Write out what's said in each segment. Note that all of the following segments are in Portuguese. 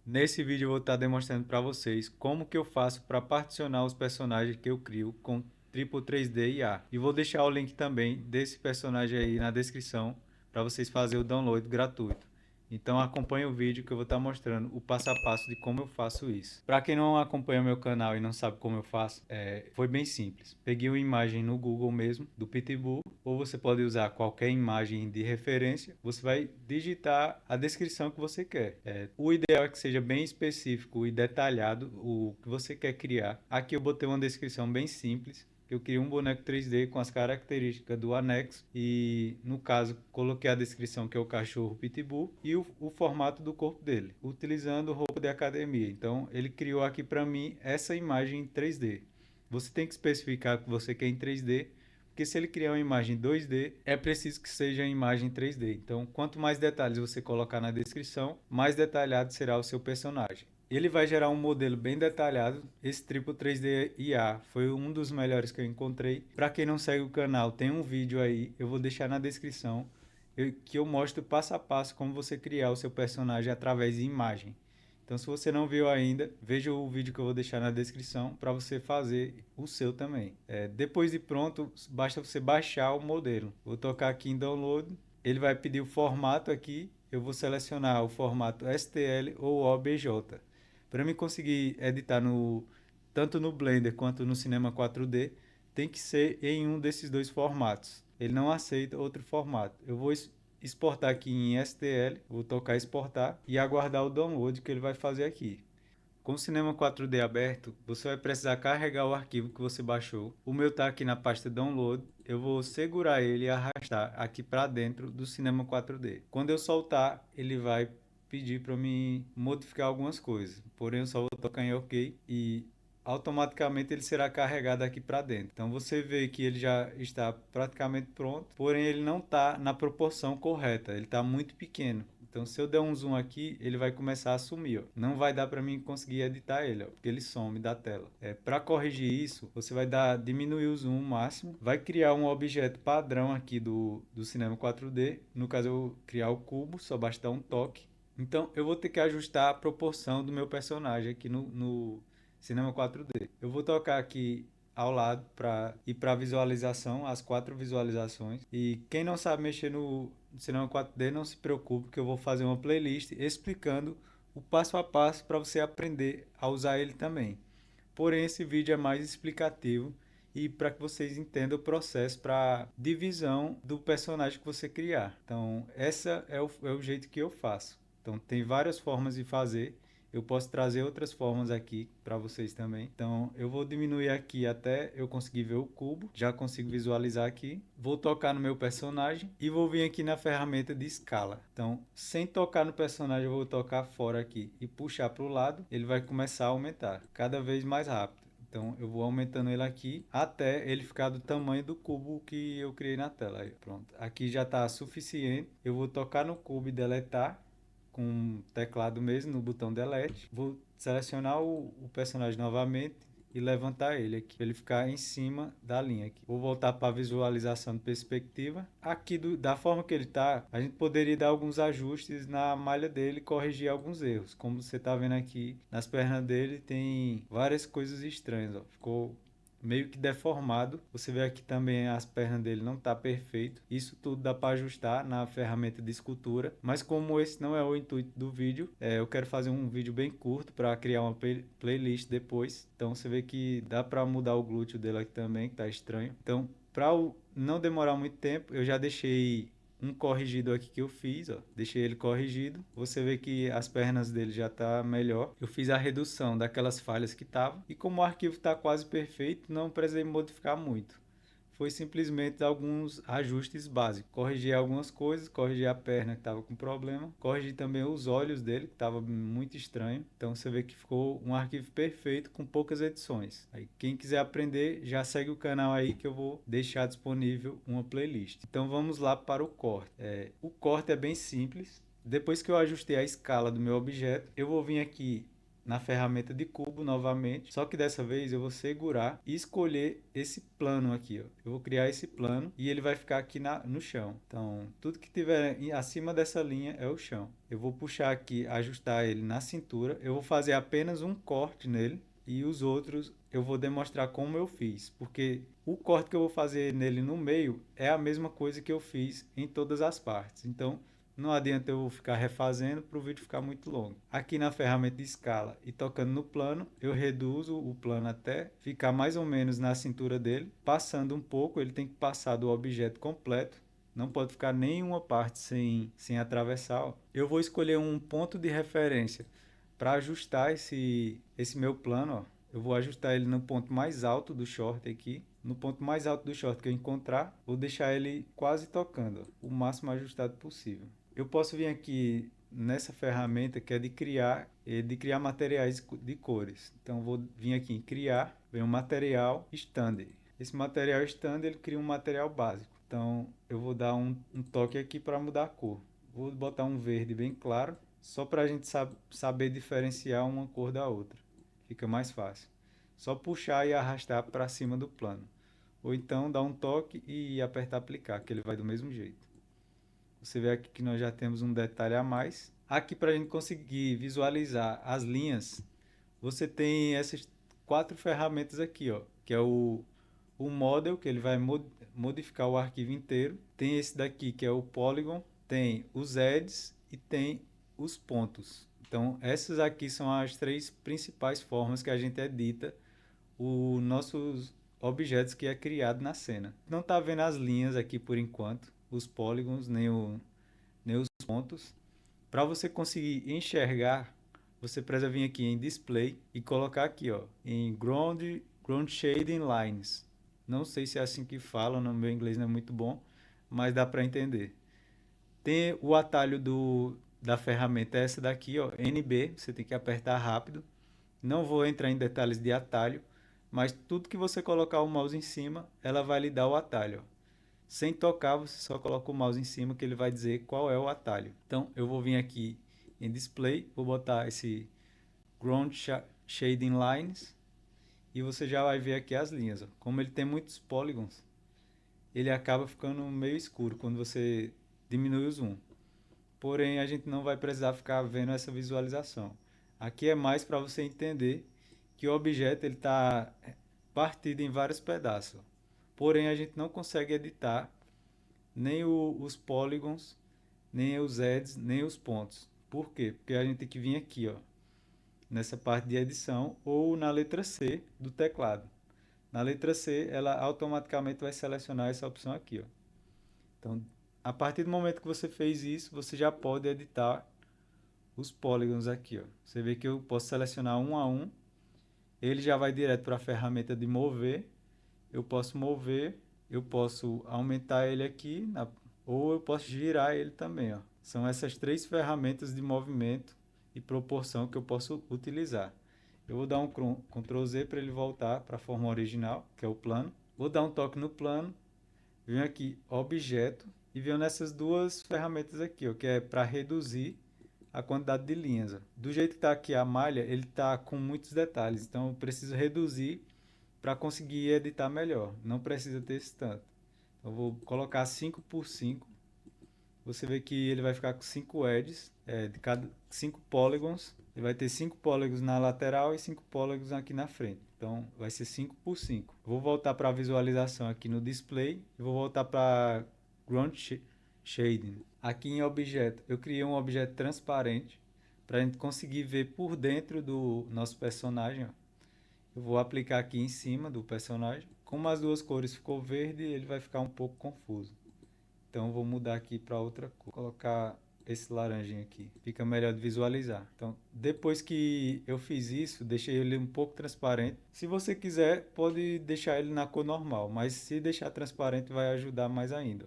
Nesse vídeo eu vou estar demonstrando para vocês como que eu faço para particionar os personagens que eu crio com Triple 3D IA. E vou deixar o link também desse personagem aí na descrição para vocês fazerem o download gratuito. Então acompanhe o vídeo que eu vou estar mostrando o passo a passo de como eu faço isso. Para quem não acompanha meu canal e não sabe como eu faço, foi bem simples. Peguei uma imagem no Google mesmo, do Pitbull, ou você pode usar qualquer imagem de referência. Você vai digitar a descrição que você quer. O ideal é que seja bem específico e detalhado o que você quer criar. Aqui eu botei uma descrição bem simples. Eu criei um boneco 3D com as características do anexo e, no caso, coloquei a descrição que é o cachorro Pitbull e o formato do corpo dele, utilizando roupa de academia. Então, ele criou aqui para mim essa imagem em 3D. Você tem que especificar o que você quer em 3D, porque se ele criar uma imagem 2D, é preciso que seja em imagem 3D. Então, quanto mais detalhes você colocar na descrição, mais detalhado será o seu personagem. Ele vai gerar um modelo bem detalhado. Esse Triple 3D IA foi um dos melhores que eu encontrei. Para quem não segue o canal, tem um vídeo aí, eu vou deixar na descrição, que eu mostro passo a passo como você criar o seu personagem através de imagem. Então, se você não viu ainda, veja o vídeo que eu vou deixar na descrição para você fazer o seu também. Depois de pronto, basta você baixar o modelo. Vou tocar aqui em download, ele vai pedir o formato aqui, eu vou selecionar o formato STL ou OBJ. Para mim conseguir editar tanto no Blender quanto no Cinema 4D, tem que ser em um desses dois formatos. Ele não aceita outro formato. Eu vou exportar aqui em STL, vou tocar exportar e aguardar o download que ele vai fazer aqui. Com o Cinema 4D aberto, você vai precisar carregar o arquivo que você baixou. O meu está aqui na pasta Download. Eu vou segurar ele e arrastar aqui para dentro do Cinema 4D. Quando eu soltar, ele vai pedir para me modificar algumas coisas. Porém, eu só vou tocar em OK e automaticamente ele será carregado aqui para dentro. Então você vê que ele já está praticamente pronto, porém ele não está na proporção correta, ele está muito pequeno. Então se eu der um zoom aqui, ele vai começar a sumir, ó. Não vai dar para mim conseguir editar ele, ó, porque ele some da tela. Para corrigir isso, você vai diminuir o zoom máximo, vai criar um objeto padrão aqui do Cinema 4D, no caso eu vou criar o cubo, só basta dar um toque. Então eu vou ter que ajustar a proporção do meu personagem aqui no Cinema 4D. Eu vou tocar aqui ao lado para ir para visualização, as 4 visualizações. E quem não sabe mexer no Cinema 4D, não se preocupe que eu vou fazer uma playlist explicando o passo a passo para você aprender a usar ele também. Porém, esse vídeo é mais explicativo e para que vocês entendam o processo para divisão do personagem que você criar. Então, essa é o jeito que eu faço. Então, tem várias formas de fazer. Eu posso trazer outras formas aqui para vocês também. Então, eu vou diminuir aqui até eu conseguir ver o cubo. Já consigo visualizar aqui. Vou tocar no meu personagem e vou vir aqui na ferramenta de escala. Então, sem tocar no personagem, eu vou tocar fora aqui e puxar para o lado. Ele vai começar a aumentar cada vez mais rápido. Então eu vou aumentando ele aqui até ele ficar do tamanho do cubo que eu criei na tela. Aí, pronto. Aqui já está suficiente. Eu vou tocar no cubo e deletar com o teclado mesmo no botão delete. Vou selecionar o personagem novamente e levantar ele aqui, para ele ficar em cima da linha aqui. Vou voltar para a visualização de perspectiva. Aqui da forma que ele está, a gente poderia dar alguns ajustes na malha dele e corrigir alguns erros. Como você está vendo aqui, nas pernas dele tem várias coisas estranhas, ó. Ficou meio que deformado. Você vê aqui também as pernas dele não tá perfeito. Isso tudo dá para ajustar na ferramenta de escultura. Mas como esse não é o intuito do vídeo, eu quero fazer um vídeo bem curto para criar uma playlist depois. Então você vê que dá para mudar o glúteo dele aqui também, que tá estranho. Então, para não demorar muito tempo, eu já deixei um corrigido aqui que eu fiz, ó. Deixei ele corrigido. Você vê que as pernas dele já tá melhor. Eu fiz a redução daquelas falhas que estavam e como o arquivo está quase perfeito, não precisei modificar muito. Foi simplesmente alguns ajustes básicos. Corrigir algumas coisas, corrigir a perna que estava com problema, corrigir também os olhos dele, que estava muito estranho. Então você vê que ficou um arquivo perfeito com poucas edições. Aí quem quiser aprender, já segue o canal aí que eu vou deixar disponível uma playlist. Então vamos lá para o corte. O corte é bem simples. Depois que eu ajustei a escala do meu objeto, eu vou vir aqui na ferramenta de cubo novamente, só que dessa vez eu vou segurar e escolher esse plano aqui, ó. Eu vou criar esse plano e ele vai ficar aqui no chão. Então, tudo que tiver acima dessa linha é o chão. Eu vou puxar aqui, ajustar ele na cintura. Eu vou fazer apenas um corte nele e os outros eu vou demonstrar como eu fiz, porque o corte que eu vou fazer nele no meio é a mesma coisa que eu fiz em todas as partes. Então, não adianta eu ficar refazendo para o vídeo ficar muito longo. Aqui na ferramenta de escala e tocando no plano, eu reduzo o plano até ficar mais ou menos na cintura dele. Passando um pouco, ele tem que passar do objeto completo. Não pode ficar nenhuma parte sem atravessar. Eu vou escolher um ponto de referência para ajustar esse meu plano. Ó. Eu vou ajustar ele no ponto mais alto do short aqui. No ponto mais alto do short que eu encontrar, vou deixar ele quase tocando, ó, o máximo ajustado possível. Eu posso vir aqui nessa ferramenta que é de criar materiais de cores. Então vou vir aqui em criar, vem um material standard. Esse material standard ele cria um material básico. Então eu vou dar um toque aqui para mudar a cor. Vou botar um verde bem claro, só para a gente saber diferenciar uma cor da outra. Fica mais fácil. Só puxar e arrastar para cima do plano. Ou então dar um toque e apertar aplicar, que ele vai do mesmo jeito. Você vê aqui que nós já temos um detalhe a mais. Aqui para a gente conseguir visualizar as linhas, você tem essas 4 ferramentas aqui, ó, que é o Model, que ele vai modificar o arquivo inteiro. Tem esse daqui, que é o Polygon. Tem os Edges e tem os pontos. Então, essas aqui são as 3 principais formas que a gente edita os nossos objetos que é criado na cena. Não está vendo as linhas aqui por enquanto, os polígonos, nem os pontos. Para você conseguir enxergar, você precisa vir aqui em Display e colocar aqui, ó, em Ground Shading Lines. Não sei se é assim que fala, no meu inglês não é muito bom, mas dá para entender. Tem o atalho da ferramenta, essa daqui, ó, NB, você tem que apertar rápido. Não vou entrar em detalhes de atalho, mas tudo que você colocar o mouse em cima, ela vai lhe dar o atalho. Ó. Sem tocar, você só coloca o mouse em cima que ele vai dizer qual é o atalho. Então, eu vou vir aqui em Display, vou botar esse Ground Shading Lines e você já vai ver aqui as linhas. Ó. Como ele tem muitos polígonos, ele acaba ficando meio escuro quando você diminui o zoom. Porém, a gente não vai precisar ficar vendo essa visualização. Aqui é mais para você entender que o objeto está partido em vários pedaços. Porém, a gente não consegue editar nem os polígonos, nem os edges, nem os pontos. Por quê? Porque a gente tem que vir aqui, ó, nessa parte de edição ou na letra C do teclado. Na letra C, ela automaticamente vai selecionar essa opção aqui, ó. Então, a partir do momento que você fez isso, você já pode editar os polígonos aqui, ó. Você vê que eu posso selecionar um a um, ele já vai direto para a ferramenta de mover. Eu posso mover, eu posso aumentar ele aqui, ou eu posso girar ele também, ó. São essas 3 ferramentas de movimento e proporção que eu posso utilizar. Eu vou dar um Ctrl Z para ele voltar para a forma original, que é o plano. Vou dar um toque no plano, venho aqui, objeto, e venho nessas 2 ferramentas aqui, ó, que é para reduzir a quantidade de linhas. Ó. Do jeito que está aqui a malha, ele está com muitos detalhes, então eu preciso reduzir para conseguir editar melhor. Não precisa ter esse tanto. Então, eu vou colocar 5 por 5. Você vê que ele vai ficar com 5 edges, de cada 5 polígonos. Ele vai ter 5 polígonos na lateral e 5 polígonos aqui na frente. Então, vai ser 5 por 5. Vou voltar para a visualização aqui no display. E vou voltar para Ground Shading. Aqui em objeto, eu criei um objeto transparente para a gente conseguir ver por dentro do nosso personagem. Ó. Eu vou aplicar aqui em cima do personagem. Como as 2 cores ficou verde, ele vai ficar um pouco confuso. Então, eu vou mudar aqui para outra cor. Vou colocar esse laranjinho aqui. Fica melhor de visualizar. Então, depois que eu fiz isso, deixei ele um pouco transparente. Se você quiser, pode deixar ele na cor normal. Mas se deixar transparente, vai ajudar mais ainda.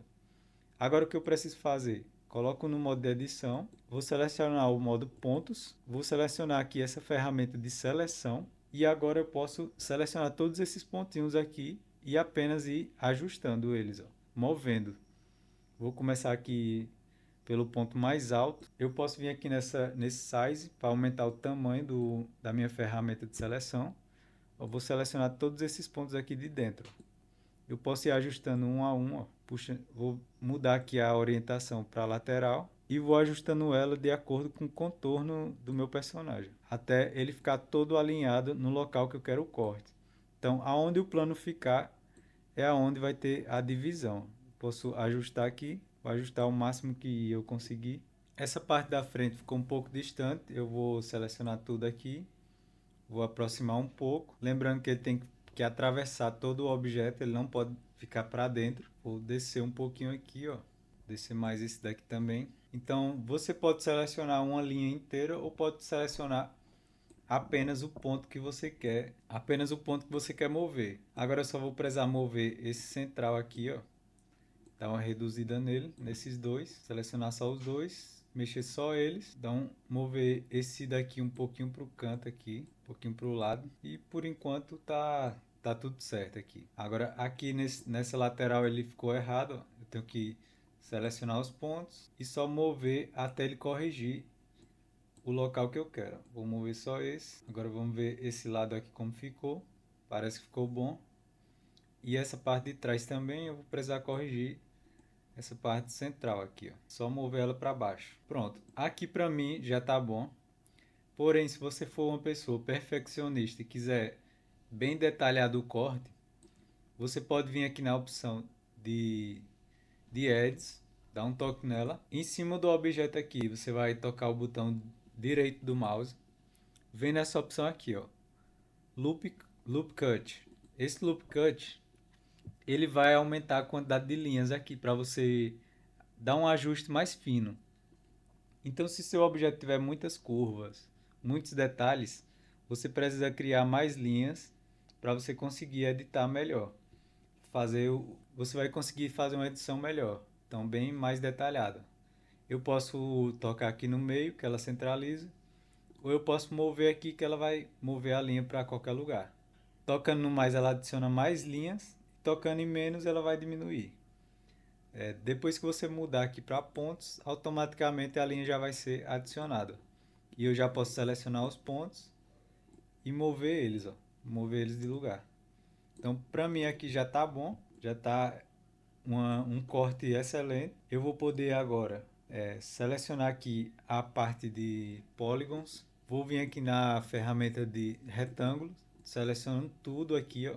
Agora, o que eu preciso fazer? Coloco no modo de edição. Vou selecionar o modo pontos. Vou selecionar aqui essa ferramenta de seleção. E agora eu posso selecionar todos esses pontinhos aqui e apenas ir ajustando eles, ó, movendo. Vou começar aqui pelo ponto mais alto. Eu posso vir aqui nesse size para aumentar o tamanho da minha ferramenta de seleção. Eu vou selecionar todos esses pontos aqui de dentro. Eu posso ir ajustando um a um, ó. Puxa, vou mudar aqui a orientação para a lateral e vou ajustando ela de acordo com o contorno do meu personagem, até ele ficar todo alinhado no local que eu quero o corte. Então, aonde o plano ficar é aonde vai ter a divisão. Posso ajustar aqui, vou ajustar o máximo que eu conseguir. Essa parte da frente ficou um pouco distante, eu vou selecionar tudo aqui, vou aproximar um pouco, lembrando que ele tem que atravessar todo o objeto, ele não pode ficar para dentro. Vou descer um pouquinho aqui, ó, descer mais esse daqui também. Então, você pode selecionar uma linha inteira ou pode selecionar apenas o ponto que você quer, apenas o ponto que você quer mover. Agora eu só vou precisar mover esse central aqui, ó, dar uma reduzida nele, nesses dois, selecionar só os dois, mexer só eles, mover esse daqui um pouquinho para o canto aqui, um pouquinho para o lado, e por enquanto tá tudo certo aqui. Agora aqui nessa lateral ele ficou errado, ó. Eu tenho que selecionar os pontos e só mover até ele corrigir o local que eu quero. Vou mover só esse. Agora vamos ver esse lado aqui como ficou. Parece que ficou bom. E essa parte de trás também eu vou precisar corrigir essa parte central aqui, ó. Só mover ela para baixo. Pronto. Aqui para mim já tá bom. Porém, se você for uma pessoa perfeccionista e quiser bem detalhado o corte, você pode vir aqui na opção de Edits, dar um toque nela. Em cima do objeto aqui, você vai tocar o botão direito do mouse. Vem nessa opção aqui, ó, Loop Cut. Esse Loop Cut, ele vai aumentar a quantidade de linhas aqui para você dar um ajuste mais fino. Então, se seu objeto tiver muitas curvas, muitos detalhes, você precisa criar mais linhas para você conseguir editar melhor. Você vai conseguir fazer uma edição melhor, então bem mais detalhada. Eu posso tocar aqui no meio, que ela centraliza, ou eu posso mover aqui, que ela vai mover a linha para qualquer lugar. Tocando no mais, ela adiciona mais linhas, tocando em menos, ela vai diminuir. Depois que você mudar aqui para pontos, automaticamente a linha já vai ser adicionada. E eu já posso selecionar os pontos e mover eles, ó, mover eles de lugar. Então, para mim aqui já está bom, já está um corte excelente. Eu vou poder agora selecionar aqui a parte de polygons. Vou vir aqui na ferramenta de retângulos, selecionando tudo aqui, ó.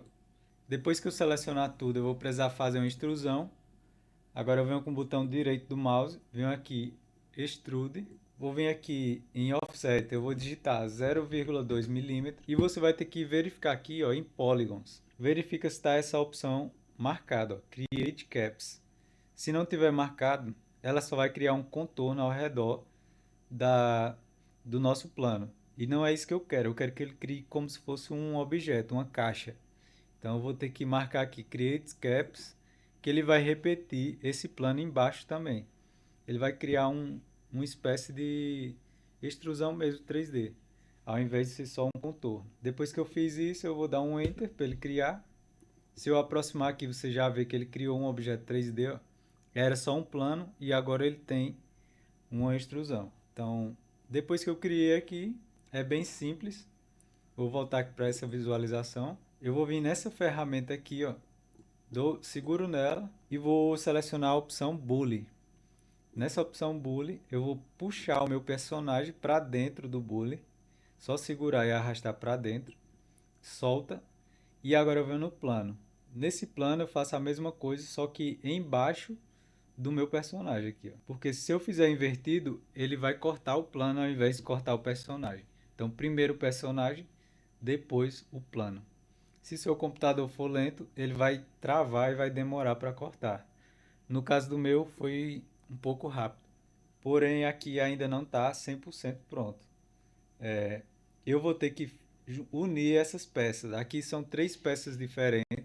Depois que eu selecionar tudo, eu vou precisar fazer uma extrusão. Agora eu venho com o botão direito do mouse, venho aqui Extrude, vou vir aqui em Offset, eu vou digitar 0,2 mm e você vai ter que verificar aqui, ó, em Polygons. Verifica se está essa opção marcada, ó, Create Caps. Se não tiver marcado, ela só vai criar um contorno ao redor do nosso plano. E não é isso que eu quero que ele crie como se fosse um objeto, uma caixa. Então eu vou ter que marcar aqui Create Caps, que ele vai repetir esse plano embaixo também. Ele vai criar uma espécie de extrusão mesmo 3D, ao invés de ser só um contorno. Depois que eu fiz isso, eu vou dar um Enter para ele criar. Se eu aproximar aqui, você já vê que ele criou um objeto 3D. Ó. Era só um plano e agora ele tem uma extrusão. Então, depois que eu criei aqui, é bem simples. Vou voltar aqui para essa visualização. Eu vou vir nessa ferramenta aqui, ó, seguro nela e vou selecionar a opção Bully. Nessa opção Bully, eu vou puxar o meu personagem para dentro do Bully. Só segurar e arrastar para dentro. Solta. E agora eu venho no plano. Nesse plano eu faço a mesma coisa, só que embaixo do meu personagem aqui. Ó. Porque se eu fizer invertido, ele vai cortar o plano ao invés de cortar o personagem. Então, primeiro o personagem, depois o plano. Se seu computador for lento, ele vai travar e vai demorar para cortar. No caso do meu, foi um pouco rápido. Porém, aqui ainda não está 100% pronto. Eu vou ter que unir essas peças. Aqui são 3 peças diferentes.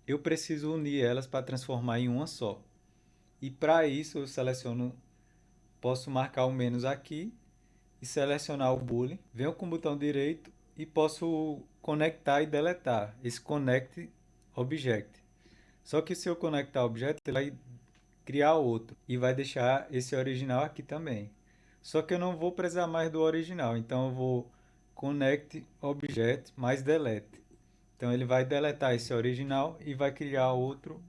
Eu preciso unir elas para transformar em uma só. E para isso, eu posso marcar o menos aqui e selecionar o Boolean. Venho com o botão direito e posso conectar e deletar esse Connect Object. Só que se eu conectar o objeto, ele vai criar outro e vai deixar esse original aqui também. Só que eu não vou precisar mais do original, então eu vou connect object mais delete. Então ele vai deletar esse original e vai criar outro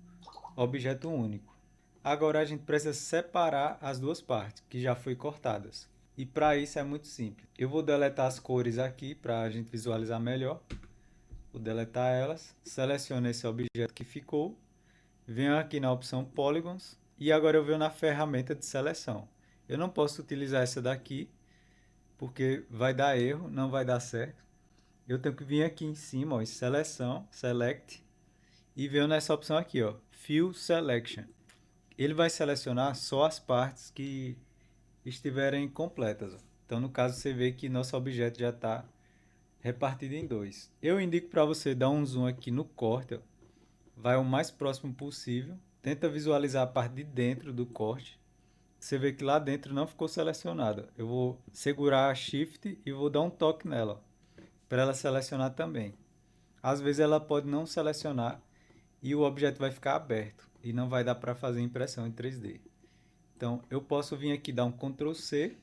objeto único. Agora a gente precisa separar as duas partes que já foi cortadas. E para isso é muito simples. Eu vou deletar as cores aqui para a gente visualizar melhor. Vou deletar elas, seleciono esse objeto que ficou, venho aqui na opção Polygons e agora eu venho na ferramenta de seleção. Eu não posso utilizar essa daqui porque vai dar erro, não vai dar certo. Eu tenho que vir aqui em cima, ó, em seleção, select, e venho nessa opção aqui, ó, Fill Selection. Ele vai selecionar só as partes que estiverem completas, ó. Então, no caso, você vê que nosso objeto já está repartido em dois. Eu indico para você dar um zoom aqui no corte, ó. Vai o mais próximo possível. Tenta visualizar a parte de dentro do corte. Você vê que lá dentro não ficou selecionada. Eu vou segurar a Shift e vou dar um toque nela, para ela selecionar também. Às vezes ela pode não selecionar e o objeto vai ficar aberto e não vai dar para fazer impressão em 3D. Então eu posso vir aqui dar um Ctrl C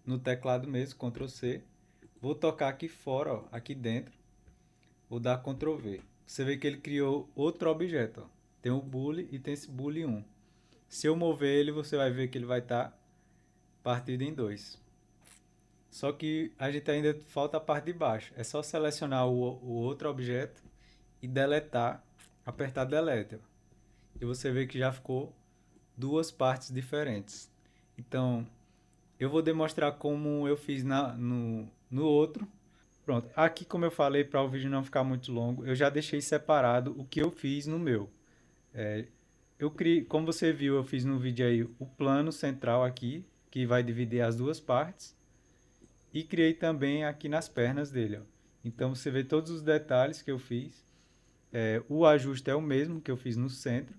no teclado mesmo, Ctrl C. Vou tocar aqui fora, ó, aqui dentro. Vou dar Ctrl V. Você vê que ele criou outro objeto, ó. Tem o Bully e tem esse Bully 1. Se eu mover ele, você vai ver que ele vai estar partido em dois. Só que a gente ainda falta a parte de baixo. É só selecionar o outro objeto e deletar, apertar Delete. E você vê que já ficou duas partes diferentes. Então, eu vou demonstrar como eu fiz no outro. Pronto, aqui como eu falei, para o vídeo não ficar muito longo, eu já deixei separado o que eu fiz no meu. Eu criei, como você viu, eu fiz no vídeo aí o plano central aqui, que vai dividir as duas partes. E criei também aqui nas pernas dele, ó. Então você vê todos os detalhes que eu fiz. O ajuste é o mesmo que eu fiz no centro.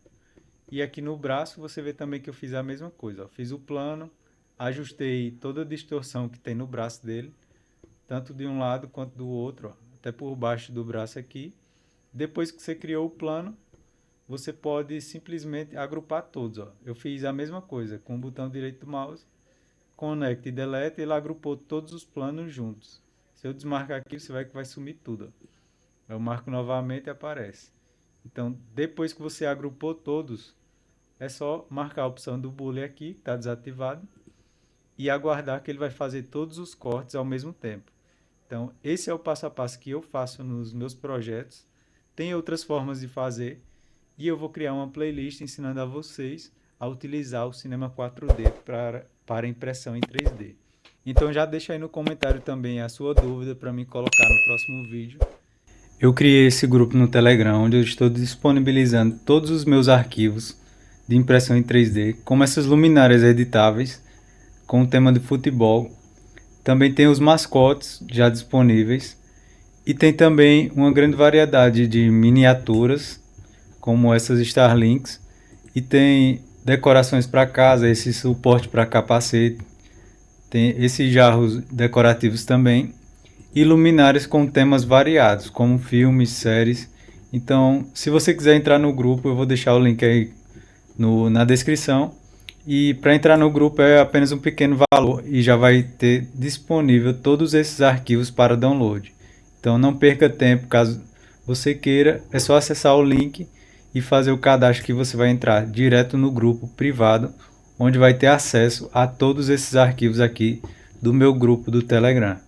E aqui no braço você vê também que eu fiz a mesma coisa, ó. Fiz o plano, ajustei toda a distorção que tem no braço dele, tanto de um lado quanto do outro, ó, até por baixo do braço aqui. Depois que você criou o plano, você pode simplesmente agrupar todos, ó. Eu fiz a mesma coisa com o botão direito do mouse, Connect e Delete, ele agrupou todos os planos juntos. Se eu desmarcar aqui, você vai que vai sumir tudo, ó. Eu marco novamente e aparece. Então, depois que você agrupou todos, é só marcar a opção do Bully aqui, que está desativado, e aguardar que ele vai fazer todos os cortes ao mesmo tempo. Então, esse é o passo a passo que eu faço nos meus projetos. Tem outras formas de fazer, e eu vou criar uma playlist ensinando a vocês a utilizar o Cinema 4D para impressão em 3D. Então já deixa aí no comentário também a sua dúvida para mim colocar no próximo vídeo. Eu criei esse grupo no Telegram, onde eu estou disponibilizando todos os meus arquivos de impressão em 3D, como essas luminárias editáveis, com o tema de futebol. Também tem os mascotes já disponíveis, e tem também uma grande variedade de miniaturas, como essas Starlinks, e tem decorações para casa, esse suporte para capacete, tem esses jarros decorativos também, e luminárias com temas variados, como filmes, séries. Então, se você quiser entrar no grupo, eu vou deixar o link aí na descrição. E para entrar no grupo é apenas um pequeno valor e já vai ter disponível todos esses arquivos para download. Então não perca tempo, caso você queira, é só acessar o link e fazer o cadastro, que você vai entrar direto no grupo privado, onde vai ter acesso a todos esses arquivos aqui do meu grupo do Telegram.